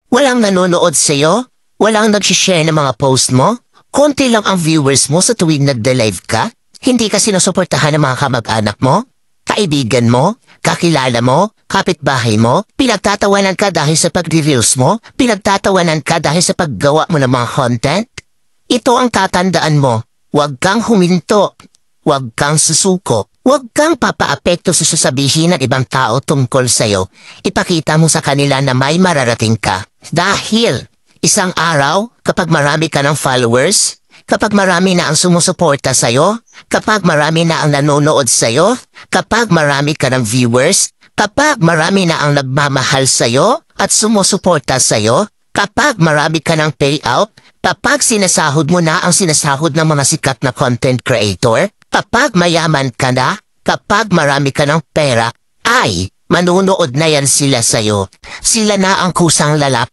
Walang nanonood sa'yo? Walang nag-share ng mga post mo? Konti lang ang viewers mo sa tuwing nagde-live ka? Hindi ka sinusuportahan ng mga kamag-anak mo? Kaibigan mo? Kakilala mo? Kapitbahay mo? Pinagtatawanan ka dahil sa pag-reels mo? Pinagtatawanan ka dahil sa paggawa mo ng mga content? Ito ang tatandaan mo. Huwag kang huminto. Huwag kang susuko. Huwag kang papaapekto sa sasabihin ng ibang tao tungkol sa'yo. Ipakita mo sa kanila na may mararating ka. Dahil isang araw, kapag marami ka ng followers, kapag marami na ang sumusuporta sa'yo, kapag marami na ang nanonood sa'yo, kapag marami ka ng viewers, kapag marami na ang nagmamahal sa'yo at sumusuporta sa'yo, kapag marami ka ng payout, kapag sinasahod mo na ang sinasahod ng mga sikat na content creator, kapag mayaman ka na, kapag marami ka ng pera, ay manunood na yan sila sa'yo. Sila na ang kusang lalap.